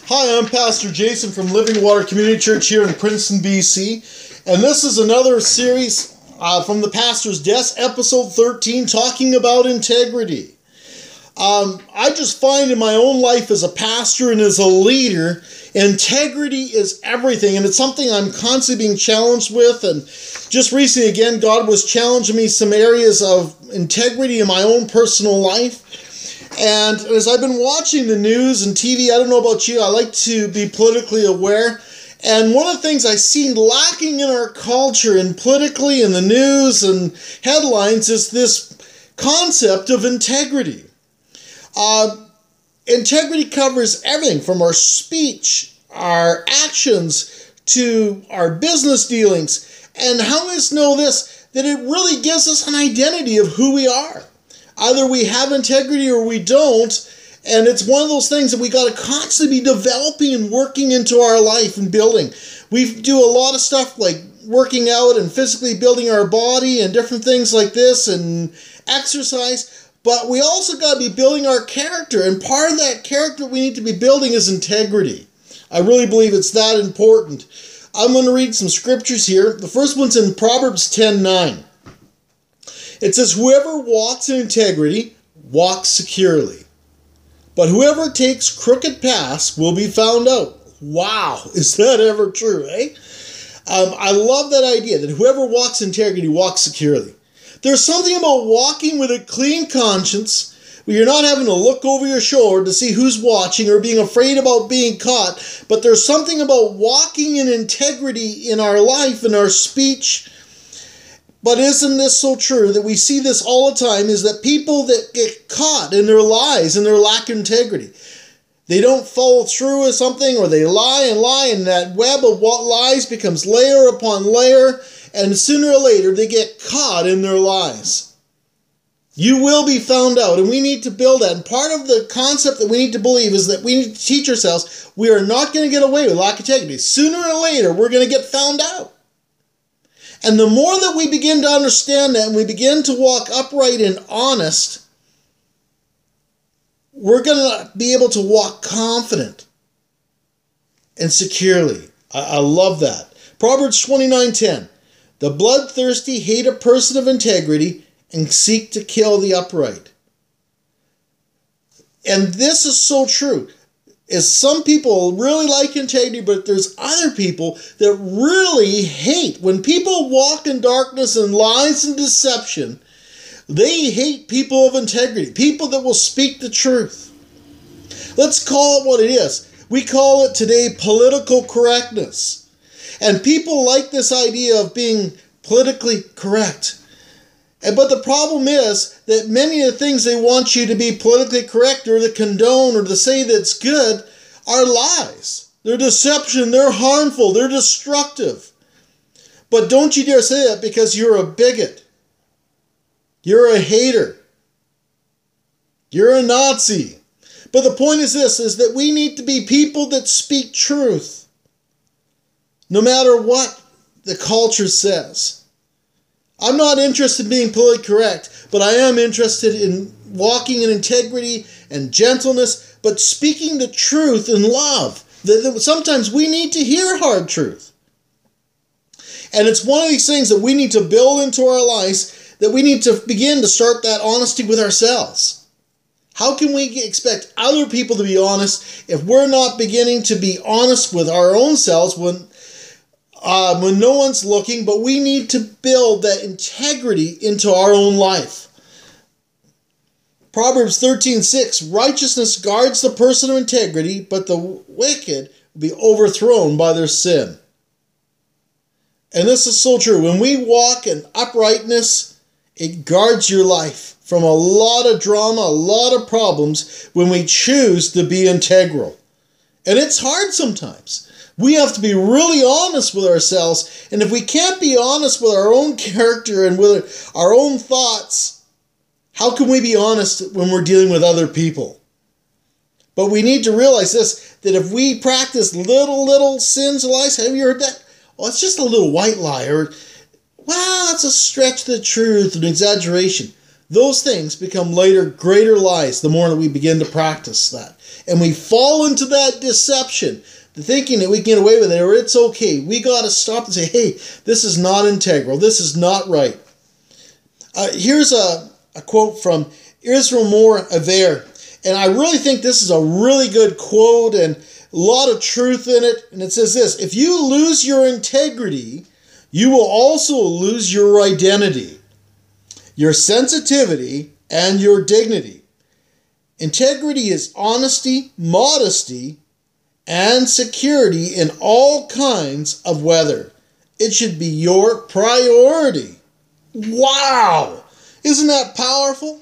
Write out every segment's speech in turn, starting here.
Hi, I'm Pastor Jason from Living Water Community Church here in Princeton, BC. And this is another series from the Pastor's Desk, episode 13, talking about integrity. I just find in my own life as a pastor and as a leader, integrity is everything. And it's something I'm constantly being challenged with. And just recently, again, God was challenging me some areas of integrity in my own personal life. And as I've been watching the news and TV, I don't know about you, I like to be politically aware. And one of the things I see lacking in our culture and politically in the news and headlines is this concept of integrity. Integrity covers everything from our speech, our actions, to our business dealings. And how many of us know this? That it really gives us an identity of who we are. Either we have integrity or we don't, and it's one of those things that we got to constantly be developing and working into our life and building. We do a lot of stuff like working out and physically building our body and different things like this and exercise, but we also got to be building our character, and part of that character we need to be building is integrity. I really believe it's that important. I'm going to read some scriptures here. The first one's in Proverbs 10:9. It says, "Whoever walks in integrity walks securely, but whoever takes crooked paths will be found out." Wow, is that ever true, eh? I love that idea, that whoever walks in integrity walks securely. There's something about walking with a clean conscience, where you're not having to look over your shoulder to see who's watching or being afraid about being caught, but there's something about walking in integrity in our life, in our speech. But isn't this so true that we see this all the time, is that people that get caught in their lies and their lack of integrity, they don't follow through with something, or they lie, and that web of lies becomes layer upon layer, and sooner or later they get caught in their lies. You will be found out, and we need to build that. And part of the concept that we need to believe is that we need to teach ourselves we are not going to get away with lack of integrity. Sooner or later, we're going to get found out. And the more that we begin to understand that and we begin to walk upright and honest, we're going to be able to walk confident and securely. I love that. Proverbs 29:10. "The bloodthirsty hate a person of integrity and seek to kill the upright." And this is so true. Is some people really like integrity, but there's other people that really hate. When people walk in darkness and lies and deception, they hate people of integrity, people that will speak the truth. Let's call it what it is. We call it today political correctness. And people like this idea of being politically correct. But the problem is that many of the things they want you to be politically correct or to condone or to say that's good are lies. They're deception, they're harmful, they're destructive. But don't you dare say that, because you're a bigot. You're a hater. You're a Nazi. But the point is this, is that we need to be people that speak truth, no matter what the culture says. I'm not interested in being politically correct, but I am interested in walking in integrity and gentleness, but speaking the truth in love. That sometimes we need to hear hard truth. And it's one of these things that we need to build into our lives, that we need to begin to start that honesty with ourselves. How can we expect other people to be honest if we're not beginning to be honest with our own selves when no one's looking? But we need to build that integrity into our own life. Proverbs 13:6, "Righteousness guards the person of integrity, but the wicked will be overthrown by their sin." And this is so true. When we walk in uprightness, it guards your life from a lot of drama, a lot of problems, when we choose to be integral. And it's hard sometimes. We have to be really honest with ourselves. And if we can't be honest with our own character and with our own thoughts, how can we be honest when we're dealing with other people? But we need to realize this, that if we practice little sins or lies, have you heard that? Oh, it's just a little white lie. Or, well, it's a stretch of the truth, an exaggeration. those things become later greater lies the more that we begin to practice that. And we fall into that deception, the thinking that we can get away with it or it's okay. We got to stop and say, hey, this is not integral. This is not right. Here's a quote from Israel Moore Aver. And I really think this is a really good quote and a lot of truth in it. And it says this: if you lose your integrity, you will also lose your identity, your sensitivity, and your dignity. Integrity is honesty, modesty, and security in all kinds of weather. It should be your priority. Wow! Isn't that powerful?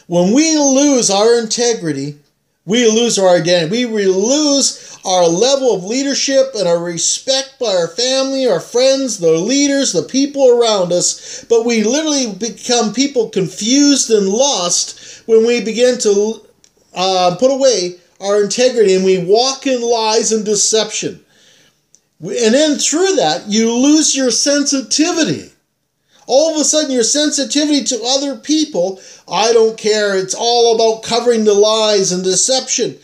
When we lose our integrity, we lose our identity. We lose our level of leadership and our respect by our family, our friends, the leaders, the people around us. But we literally become people confused and lost when we begin to put away our integrity and we walk in lies and deception. And then through that, you lose your sensitivity. All of a sudden, your sensitivity to other people, I don't care, it's all about covering the lies and deception.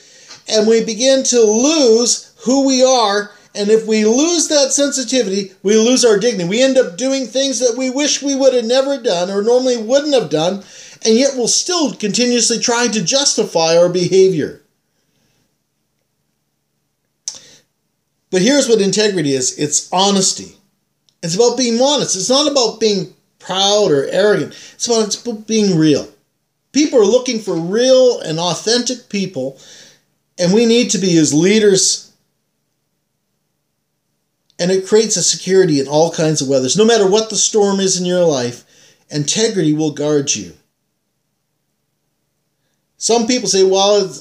And we begin to lose who we are. And if we lose that sensitivity, we lose our dignity. We end up doing things that we wish we would have never done or normally wouldn't have done. And yet we'll still continuously try to justify our behavior. But here's what integrity is. It's honesty. It's about being honest. It's not about being proud or arrogant. It's about being real. People are looking for real and authentic people, and we need to be as leaders. And it creates a security in all kinds of weathers. No matter what the storm is in your life, integrity will guard you. Some people say, well,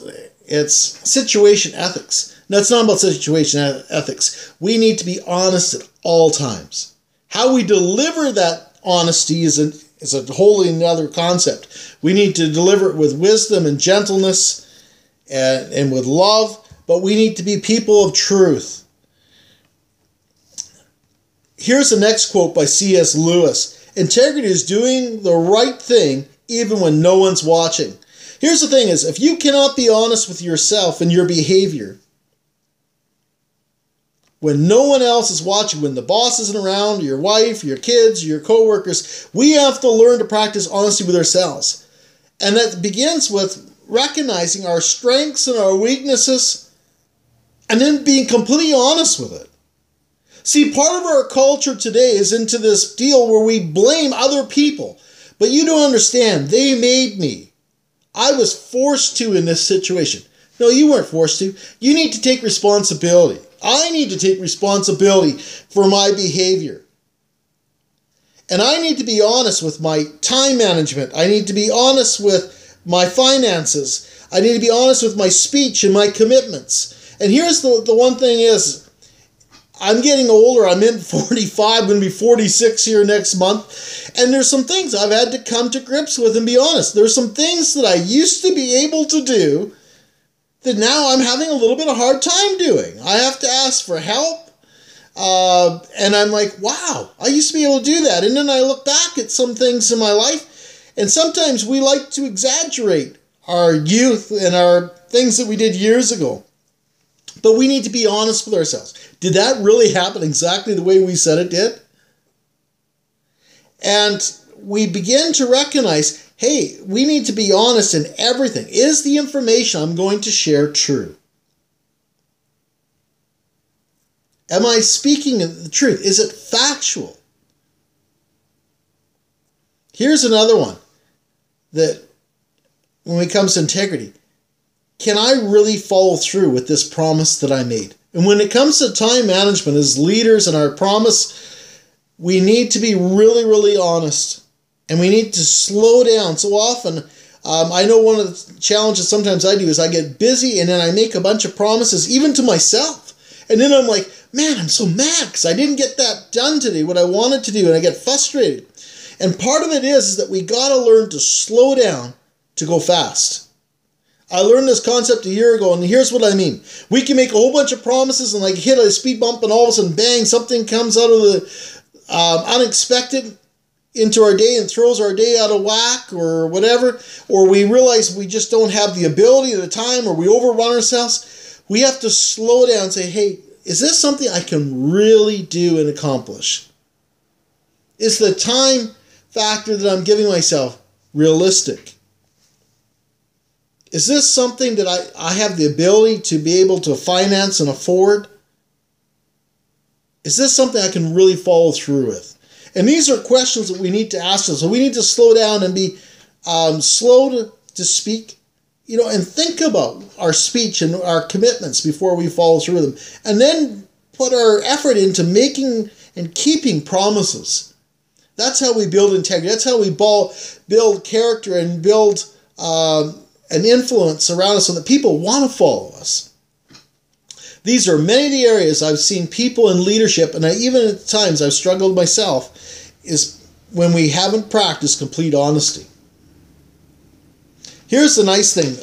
it's situation ethics. No, it's not about situation ethics. We need to be honest at all times. How we deliver that honesty is a wholly another concept. We need to deliver it with wisdom and gentleness and with love, but we need to be people of truth. Here's the next quote by C.S. Lewis. Integrity is doing the right thing even when no one's watching. Here's the thing is, if you cannot be honest with yourself and your behavior, when no one else is watching, when the boss isn't around, your wife, your kids, your coworkers, we have to learn to practice honesty with ourselves. And that begins with recognizing our strengths and our weaknesses and then being completely honest with it. See, part of our culture today is into this deal where we blame other people. But you don't understand. They made me. I was forced to in this situation. No, you weren't forced to. You need to take responsibility. I need to take responsibility for my behavior. And I need to be honest with my time management. I need to be honest with my finances. I need to be honest with my speech and my commitments. And here's the one thing is, I'm getting older. I'm in 45, I'm going to be 46 here next month. And there's some things I've had to come to grips with and be honest. There's some things that I used to be able to do that now I'm having a little bit of a hard time doing. I have to ask for help. And I'm like, wow, I used to be able to do that. And then I look back at some things in my life, and sometimes we like to exaggerate our youth and our things that we did years ago. But we need to be honest with ourselves. Did that really happen exactly the way we said it did? And we begin to recognize, hey, we need to be honest in everything. Is the information I'm going to share true? Am I speaking the truth? Is it factual? Here's another one that when it comes to integrity, can I really follow through with this promise that I made? And when it comes to time management as leaders and our promise, we need to be really, really honest. And we need to slow down. So often, I know one of the challenges sometimes I do is I get busy and then I make a bunch of promises, even to myself. And then I'm like, man, I'm so mad because I didn't get that done today, what I wanted to do, and I get frustrated. And part of it is that we got to learn to slow down to go fast. I learned this concept a year ago, and here's what I mean. We can make a whole bunch of promises and like hit a speed bump, and all of a sudden, bang, something comes out of the unexpected, into our day and throws our day out of whack or whatever, or we realize we just don't have the ability at the time, or we overrun ourselves, we have to slow down and say, hey, is this something I can really do and accomplish? Is the time factor that I'm giving myself realistic? Is this something that I have the ability to be able to finance and afford? Is this something I can really follow through with? And these are questions that we need to ask us. So we need to slow down and be slow to speak, and think about our speech and our commitments before we follow through with them. And then put our effort into making and keeping promises. That's how we build integrity. That's how we build character and build an influence around us so that people want to follow us. These are many of the areas I've seen people in leadership, and even at times I've struggled myself, is when we haven't practiced complete honesty. Here's the nice thing,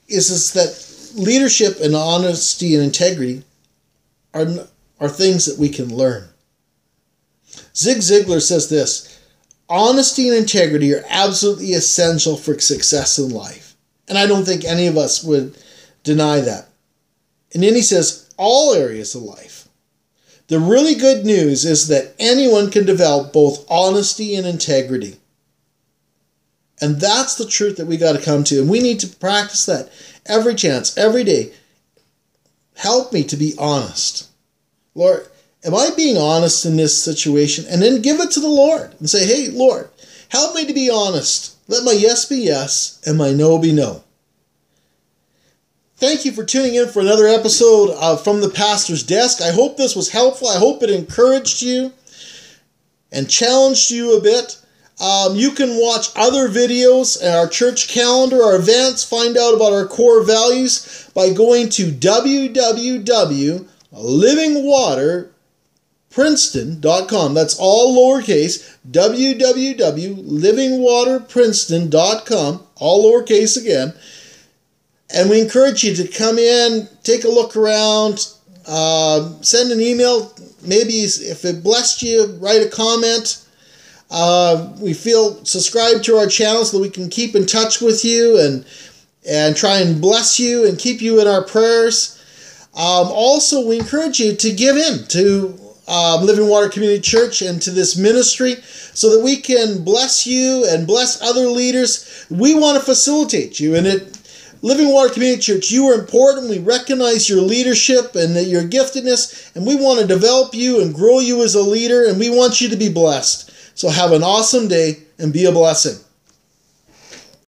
is that leadership and honesty and integrity are things that we can learn. Zig Ziglar says this: honesty and integrity are absolutely essential for success in life. And I don't think any of us would deny that. And then he says, all areas of life. The really good news is that anyone can develop both honesty and integrity. And that's the truth that we got to come to. And we need to practice that every chance, every day. Help me to be honest. Lord, am I being honest in this situation? And then give it to the Lord and say, hey, Lord, help me to be honest. Let my yes be yes and my no be no. Thank you for tuning in for another episode From the Pastor's Desk. I hope this was helpful. I hope it encouraged you and challenged you a bit. You can watch other videos and our church calendar, our events, find out about our core values by going to www.livingwaterprinceton.com. That's all lowercase, www.livingwaterprinceton.com, all lowercase again. And we encourage you to come in, take a look around, send an email. Maybe if it blessed you, write a comment. We feel subscribe to our channel so that we can keep in touch with you and try and bless you and keep you in our prayers. Also, we encourage you to give in to Living Water Community Church and to this ministry so that we can bless you and bless other leaders. We want to facilitate you, and at Living Water Community Church, you are important. We recognize your leadership and your giftedness, and we want to develop you and grow you as a leader, and we want you to be blessed. So have an awesome day and be a blessing.